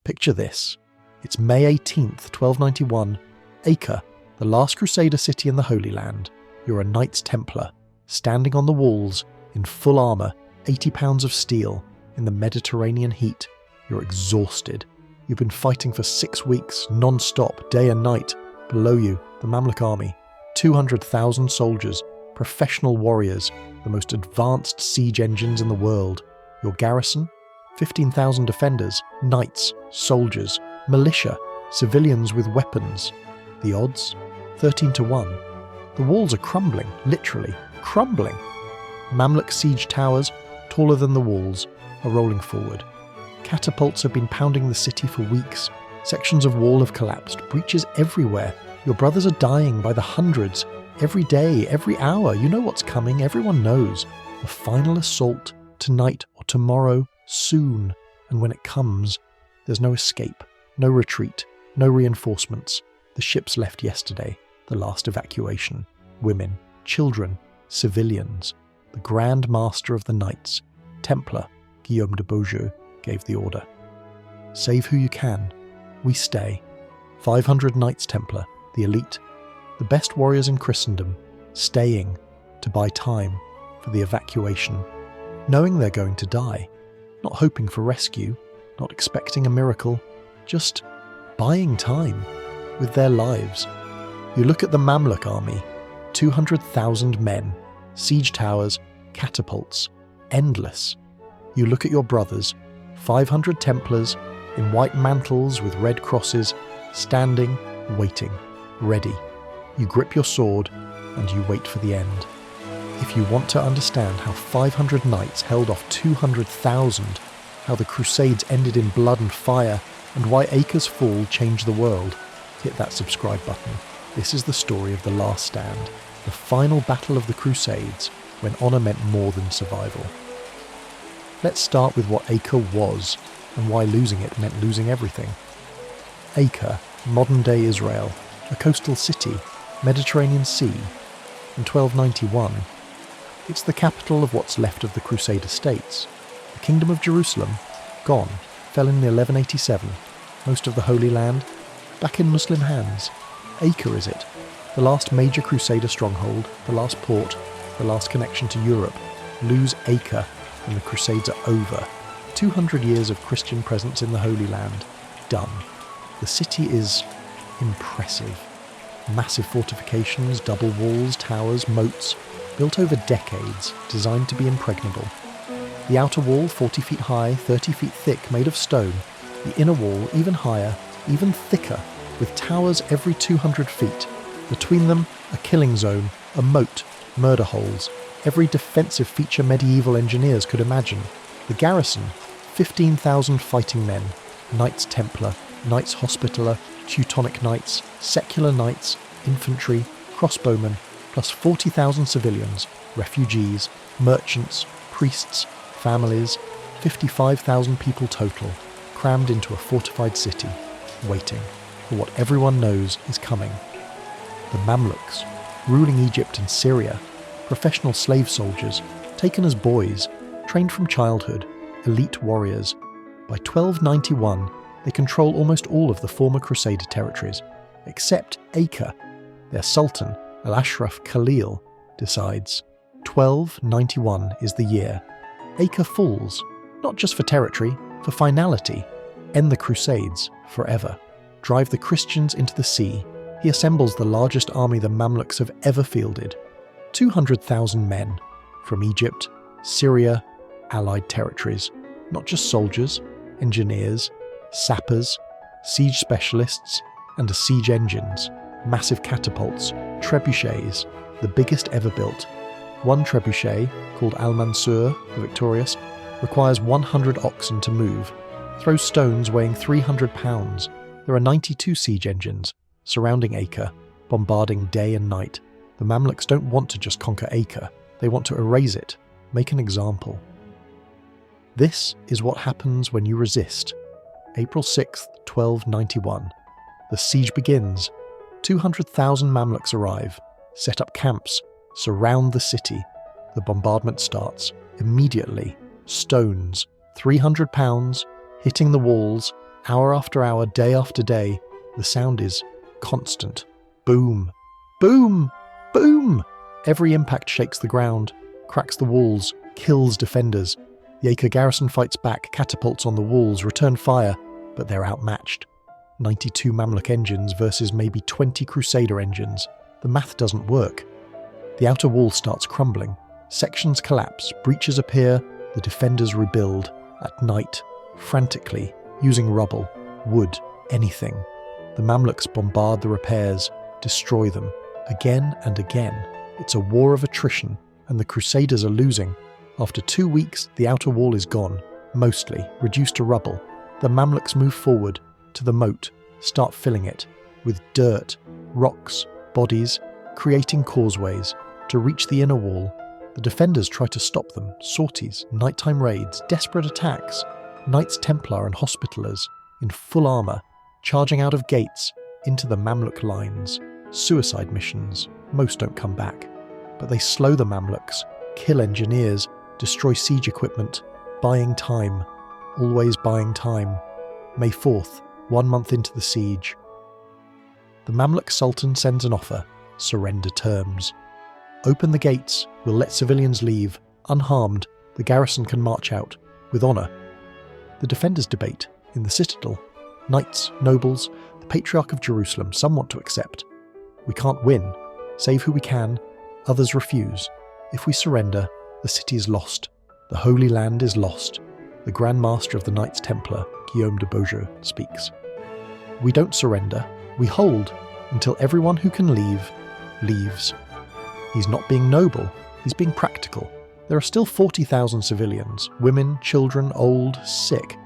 Picture this. It's May 18th, 1291. Acre, the last Crusader city in the Holy Land. You're a Knights Templar, standing on the walls, in full armour, 80 pounds of steel, in the Mediterranean heat. You're exhausted. You've been fighting for 6 weeks, non-stop, day and night. Below you, the Mamluk army. 200,000 soldiers, professional warriors, the most advanced siege engines in the world. Your garrison? 15,000 defenders, knights, soldiers, militia, civilians with weapons. The odds? 13-1. The walls are crumbling, literally, crumbling. Mamluk siege towers, taller than the walls, are rolling forward. Catapults have been pounding the city for weeks. Sections of wall have collapsed, breaches everywhere. Your brothers are dying by the hundreds. Every day, every hour, you know what's coming, everyone knows. The final assault, tonight or tomorrow, soon. And when it comes, there's no escape, no retreat, no reinforcements. The ships left yesterday, the last evacuation. Women, children, civilians. The Grand Master of the Knights, Templar, Guillaume de Beaujeu, gave the order. Save who you can. We stay. 500 Knights Templar, the elite, the best warriors in Christendom, staying to buy time for the evacuation, knowing they're going to die, not hoping for rescue, not expecting a miracle, just buying time with their lives. You look at the Mamluk army, 200,000 men, siege towers, catapults, endless. You look at your brothers, 500 Templars in white mantles with red crosses, standing, waiting, ready. You grip your sword and you wait for the end. If you want to understand how 500 knights held off 200,000, how the Crusades ended in blood and fire, and why Acre's fall changed the world, hit that subscribe button. This is the story of the Last Stand, the final battle of the Crusades, when honour meant more than survival. Let's start with what Acre was, and why losing it meant losing everything. Acre, modern-day Israel, a coastal city, Mediterranean Sea. In 1291, it's the capital of what's left of the Crusader states. The Kingdom of Jerusalem, gone, fell in 1187. Most of the Holy Land, back in Muslim hands. Acre is it, the last major Crusader stronghold, the last port, the last connection to Europe. Lose Acre and the Crusades are over. 200 years of Christian presence in the Holy Land, done. The city is impressive. Massive fortifications, double walls, towers, moats, built over decades, designed to be impregnable. The outer wall 40 feet high, 30 feet thick, made of stone. The inner wall even higher, even thicker, with towers every 200 feet. Between them, a killing zone, a moat, murder holes, every defensive feature medieval engineers could imagine. The garrison, 15,000 fighting men, Knights Templar, Knights Hospitaller, Teutonic Knights, secular knights, infantry, crossbowmen, plus 40,000 civilians, refugees, merchants, priests, families, 55,000 people total, crammed into a fortified city, waiting for what everyone knows is coming. The Mamluks, ruling Egypt and Syria, professional slave soldiers, taken as boys, trained from childhood, elite warriors. By 1291, they control almost all of the former Crusader territories, except Acre. Their Sultan, Al-Ashraf Khalil, decides 1291 is the year. Acre falls, not just for territory, for finality. End the Crusades forever. Drive the Christians into the sea. He assembles the largest army the Mamluks have ever fielded. 200,000 men from Egypt, Syria, allied territories. Not just soldiers, engineers, sappers, siege specialists, and siege engines, massive catapults, trebuchets, the biggest ever built. One trebuchet, called Al-Mansur, the Victorious, requires 100 oxen to move, throws stones weighing 300 pounds. There are 92 siege engines surrounding Acre, bombarding day and night. The Mamluks don't want to just conquer Acre, they want to erase it, make an example. This is what happens when you resist. April 6th, 1291. The siege begins. 200,000 Mamluks arrive, set up camps, surround the city. The bombardment starts. Immediately, stones, 300 pounds, hitting the walls, Hour after hour, day after day, the sound is constant. Boom, boom, boom! Every impact shakes the ground, cracks the walls, kills defenders. The Acre garrison fights back, catapults on the walls, return fire, but they're outmatched. 92 mamluk engines versus maybe 20 Crusader engines. The math doesn't work. The outer wall starts crumbling. Sections collapse, breaches appear, the defenders rebuild. At night, frantically, using rubble, wood, anything. The Mamluks bombard the repairs, destroy them, again and again. It's a war of attrition, and the Crusaders are losing. After 2 weeks, the outer wall is gone, mostly reduced to rubble. The Mamluks move forward to the moat, start filling it with dirt, rocks, bodies, creating causeways. To reach the inner wall, the defenders try to stop them. Sorties, nighttime raids, desperate attacks. Knights Templar and Hospitallers, in full armour, charging out of gates into the Mamluk lines. Suicide missions. Most don't come back. But they slow the Mamluks, kill engineers, destroy siege equipment, buying time. Always buying time. May 4th, 1 month into the siege. The Mamluk Sultan sends an offer. Surrender terms. Open the gates, we'll let civilians leave. Unharmed, the garrison can march out, with honour. The defenders debate, in the citadel. Knights, nobles, the Patriarch of Jerusalem, some want to accept. We can't win. Save who we can. Others refuse. If we surrender, the city is lost. The Holy Land is lost. The Grand Master of the Knights Templar, Guillaume de Beaujeu, speaks. We don't surrender. We hold until everyone who can leave, leaves. He's not being noble. He's being practical. There are still 40,000 civilians, women, children, old, sick.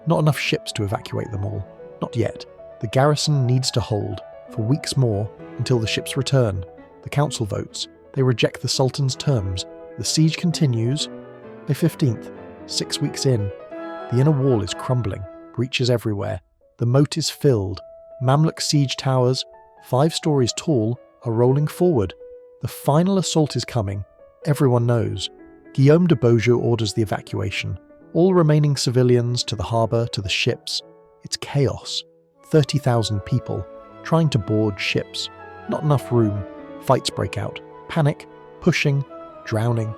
Not enough ships to evacuate them all. Not yet. The garrison needs to hold, for weeks more, until the ships return. The council votes. They reject the Sultan's terms. The siege continues. May 15th, 6 weeks in. The inner wall is crumbling. Breaches everywhere. The moat is filled. Mamluk siege towers, 5 stories tall, are rolling forward. The final assault is coming. Everyone knows. Guillaume de Beaujeu orders the evacuation. All remaining civilians to the harbour, to the ships. It's chaos. 30,000 people, trying to board ships. Not enough room. Fights break out. Panic, pushing, drowning.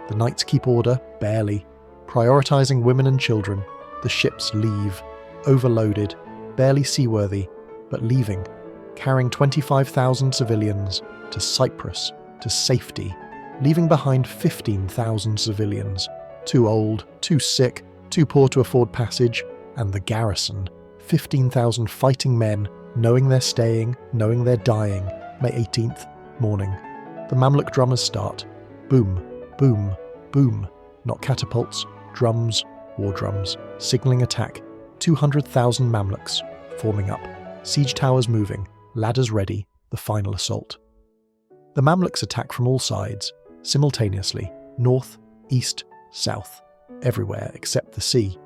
The knights keep order, barely. Prioritising women and children. The ships leave. Overloaded, barely seaworthy, but leaving. Carrying 25,000 civilians to Cyprus, to safety. Leaving behind 15,000 civilians. Too old, too sick, too poor to afford passage, and the garrison. 15,000 fighting men, knowing they're staying, knowing they're dying. May 18th, morning. The Mamluk drummers start. Boom, boom, boom. Not catapults, drums, war drums. Signalling attack. 200,000 Mamluks, forming up. Siege towers moving. Ladders ready. The final assault. The Mamluks attack from all sides, simultaneously. North, east, south. Everywhere except the sea.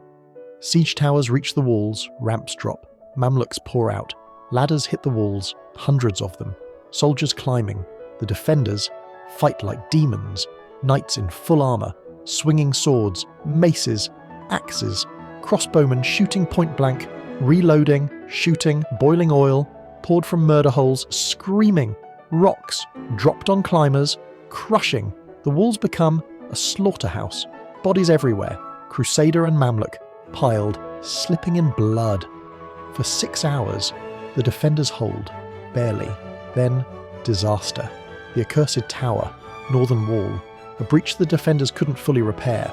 Siege towers reach the walls, ramps drop. Mamluks pour out. Ladders hit the walls, hundreds of them. Soldiers climbing. The defenders fight like demons. Knights in full armour, swinging swords, maces, axes. Crossbowmen shooting point blank, reloading, shooting, boiling oil, poured from murder holes, screaming. Rocks dropped on climbers, crushing. The walls become a slaughterhouse. Bodies everywhere. Crusader and Mamluk, piled, slipping in blood. For 6 hours, the defenders hold, barely. Then, disaster. The accursed tower, northern wall, a breach the defenders couldn't fully repair.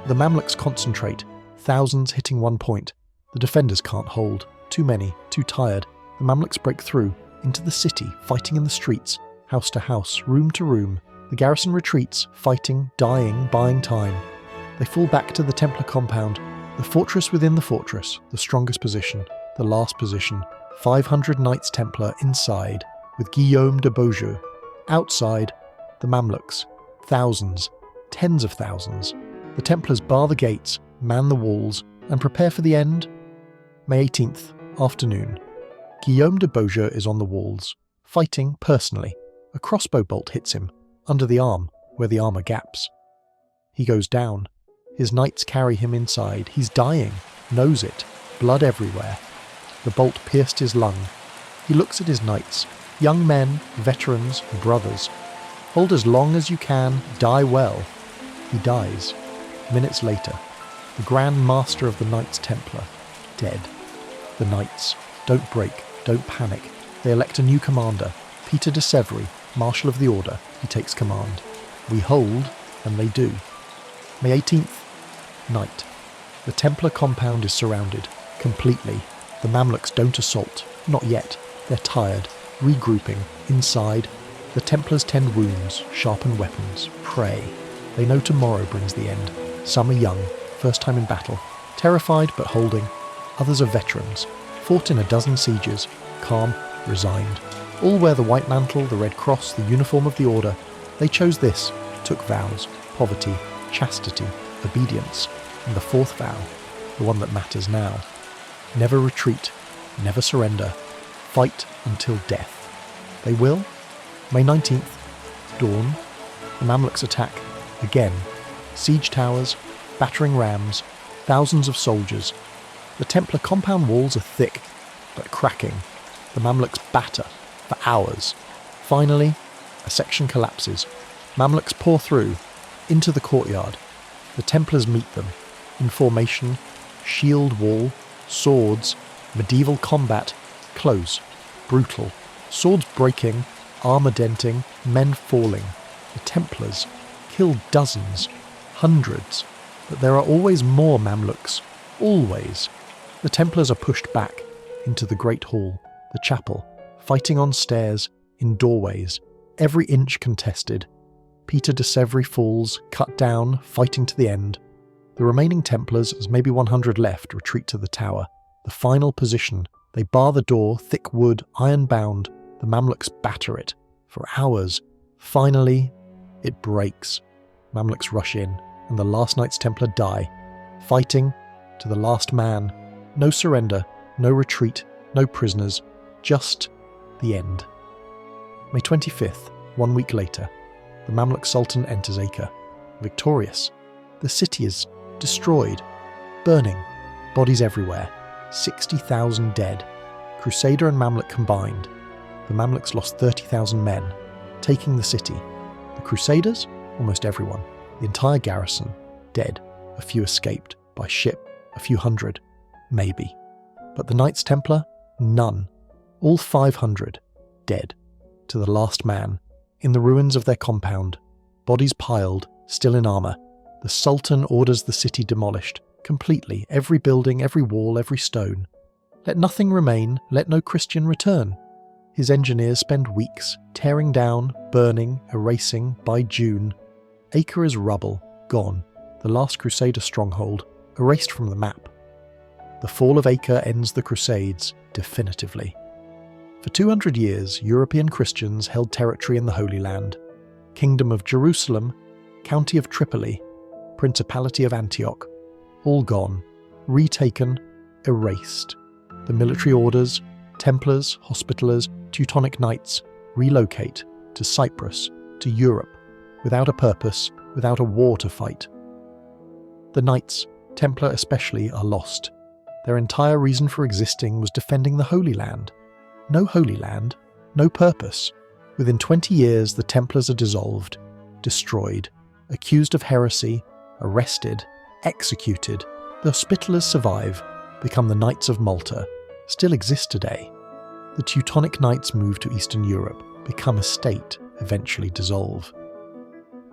The Mamluks concentrate, thousands hitting one point. The defenders can't hold. Too many, too tired. The Mamluks break through, into the city, fighting in the streets, house to house, room to room. The garrison retreats, fighting, dying, buying time. They fall back to the Templar compound, the fortress within the fortress, the strongest position, the last position. 500 Knights Templar inside, with Guillaume de Beaujeu. Outside, the Mamluks. Thousands, tens of thousands. The Templars bar the gates, man the walls, and prepare for the end. May 18th, afternoon. Guillaume de Beaujeu is on the walls, fighting personally. A crossbow bolt hits him, under the arm, where the armour gaps. He goes down. His knights carry him inside. He's dying, knows it. blood everywhere. The bolt pierced his lung. He looks at his knights, young men, veterans, brothers. Hold as long as you can, die well. He dies. Minutes later, the Grand Master of the Knights Templar, dead. The knights, don't break, don't panic. They elect a new commander, Peter de Sèvres, Marshal of the Order. He takes command. We hold, and they do. May 18th, night. The Templar compound is surrounded, completely. The mamluks don't assault, not yet. They're tired, regrouping, inside. The Templars tend wounds, sharpen weapons, pray. They know tomorrow brings the end. Some are young, first time in battle, terrified but holding. Others are veterans, fought in a dozen sieges, calm, resigned. All wear the white mantle, the red cross, the uniform of the order. They chose this, took vows, poverty, chastity, obedience, and the fourth vow, the one that matters now. Never retreat, never surrender, fight until death. They will? May 19th, dawn. The Mamluks attack, again. Siege towers, battering rams, thousands of soldiers. The Templar compound walls are thick, but cracking. The Mamluks batter for hours. Finally, a section collapses. Mamluks pour through, into the courtyard. The Templars meet them, in formation, shield wall, swords, medieval combat, close, brutal. Swords breaking, armour denting, men falling. The Templars kill dozens, hundreds, but there are always more Mamluks, always. The Templars are pushed back into the Great Hall, the chapel, fighting on stairs, in doorways, every inch contested. Peter de Sèvres falls, cut down, fighting to the end. The remaining Templars, as maybe 100 left, retreat to the tower, the final position. They bar the door, thick wood, iron-bound. The Mamluks batter it, for hours. Finally, it breaks. Mamluks rush in, and the last Knights Templar die, fighting to the last man. No surrender, no retreat, no prisoners, just the end. May 25th, 1 week later, the Mamluk Sultan enters Acre, victorious. The city is destroyed, burning, bodies everywhere, 60,000 dead, Crusader and Mamluk combined. The Mamluks lost 30,000 men, taking the city. The Crusaders, almost everyone, the entire garrison, dead. A few escaped, by ship, a few hundred, maybe. But the Knights Templar, none. All 500, dead. To the last man, in the ruins of their compound, bodies piled, still in armour. The Sultan orders the city demolished, completely, every building, every wall, every stone. Let nothing remain, let no Christian return. His engineers spend weeks, tearing down, burning, erasing. By June, Acre is rubble, gone. The last Crusader stronghold, erased from the map. The fall of Acre ends the Crusades, definitively. For 200 years, European Christians held territory in the Holy Land. Kingdom of Jerusalem, County of Tripoli, Principality of Antioch, all gone, retaken, erased. The military orders, Templars, Hospitallers, Teutonic Knights, relocate to Cyprus, to Europe, without a purpose, without a war to fight. The Knights, Templar especially, are lost. Their entire reason for existing was defending the Holy Land. No Holy Land, no purpose. Within 20 years, the Templars are dissolved, destroyed, accused of heresy, arrested, executed. The Hospitallers survive, become the Knights of Malta, still exist today. The Teutonic Knights move to Eastern Europe, become a state, eventually dissolve.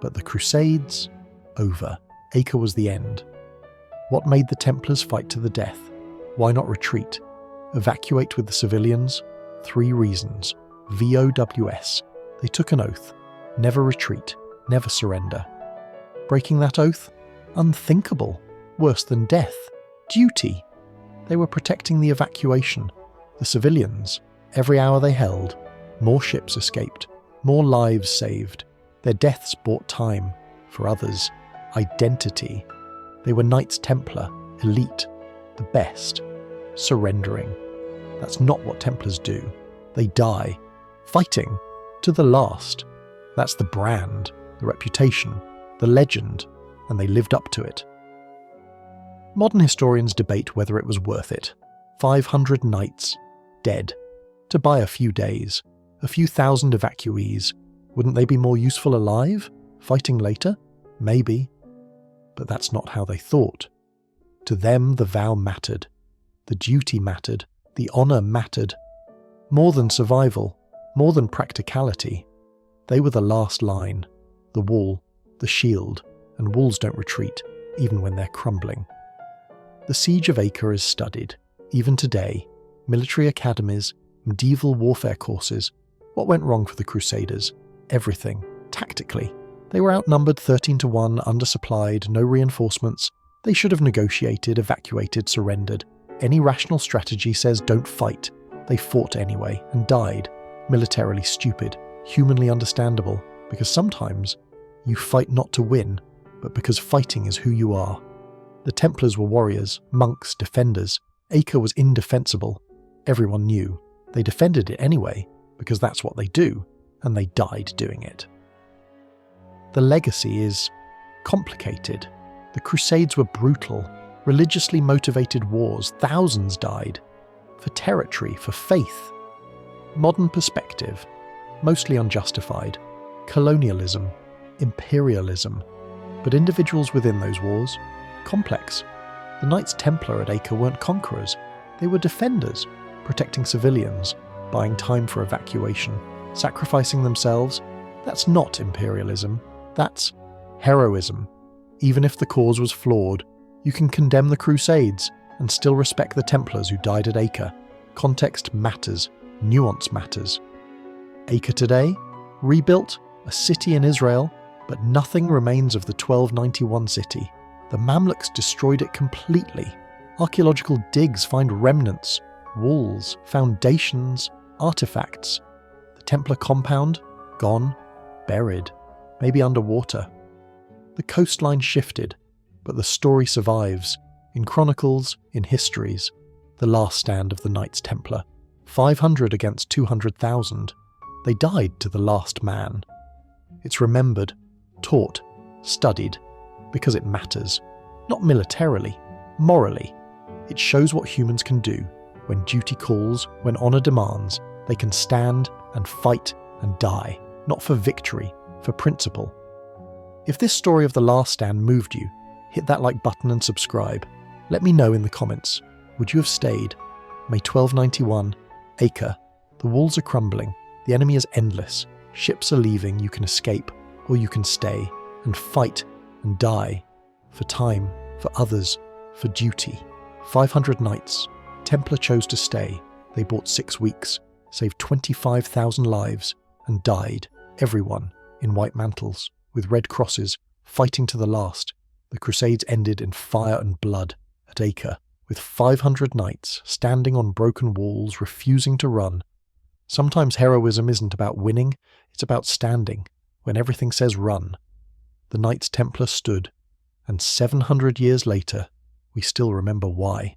But the Crusades, over. Acre was the end. What made the Templars fight to the death? Why not retreat? Evacuate with the civilians? 3 reasons. VOWS. They took an oath. Never retreat. Never surrender. Breaking that oath? Unthinkable. Worse than death. Duty. They were protecting the evacuation. The civilians. Every hour they held, more ships escaped. More lives saved. Their deaths bought time. For others, identity. They were Knights Templar. Elite. The best. Surrendering. That's not what Templars do. They die, fighting, to the last. That's the brand, the reputation, the legend, and they lived up to it. Modern historians debate whether it was worth it. 500 knights, dead. To buy a few days, a few thousand evacuees. Wouldn't they be more useful alive? Fighting later? Maybe. But that's not how they thought. To them, the vow mattered. The duty mattered. The honour mattered. More than survival, more than practicality. They were the last line, the wall, the shield, and walls don't retreat, even when they're crumbling. The Siege of Acre is studied, even today. Military academies, medieval warfare courses. What went wrong for the Crusaders? Everything. Tactically. They were outnumbered 13-1, undersupplied, no reinforcements. They should have negotiated, evacuated, surrendered. Any rational strategy says don't fight. They fought anyway, and died. Militarily stupid, humanly understandable, because sometimes you fight not to win, but because fighting is who you are. The Templars were warriors, monks, defenders. Acre was indefensible. Everyone knew. They defended it anyway, because that's what they do, and they died doing it. The legacy is complicated. The Crusades were brutal, religiously motivated wars. Thousands died. For territory, for faith. Modern perspective, mostly unjustified. Colonialism, imperialism. But individuals within those wars, complex. The Knights Templar at Acre weren't conquerors. They were defenders, protecting civilians, buying time for evacuation, sacrificing themselves. That's not imperialism. That's heroism. Even if the cause was flawed, you can condemn the Crusades and still respect the Templars who died at Acre. Context matters. Nuance matters. Acre today? Rebuilt? A city in Israel? But nothing remains of the 1291 city. The Mamluks destroyed it completely. Archaeological digs find remnants, walls, foundations, artifacts. The Templar compound? Gone. Buried. Maybe underwater. The coastline shifted, but the story survives. In chronicles, in histories. The last stand of the Knights Templar. 500 against 200,000. They died to the last man. It's remembered, taught, studied, because it matters. Not militarily, morally. It shows what humans can do. When duty calls, when honour demands, they can stand and fight and die. Not for victory, for principle. If this story of the last stand moved you, hit that like button and subscribe. Let me know in the comments. Would you have stayed? May 1291, Acre. The walls are crumbling. The enemy is endless. Ships are leaving. You can escape, or you can stay and fight and die. For time, for others, for duty. 500 knights. Templar chose to stay. They bought 6 weeks, saved 25,000 lives, and died, everyone, in white mantles, with red crosses, fighting to the last. The Crusades ended in fire and blood at Acre, with 500 knights standing on broken walls, refusing to run. Sometimes heroism isn't about winning, it's about standing, when everything says run. The Knights Templar stood, and 700 years later, we still remember why.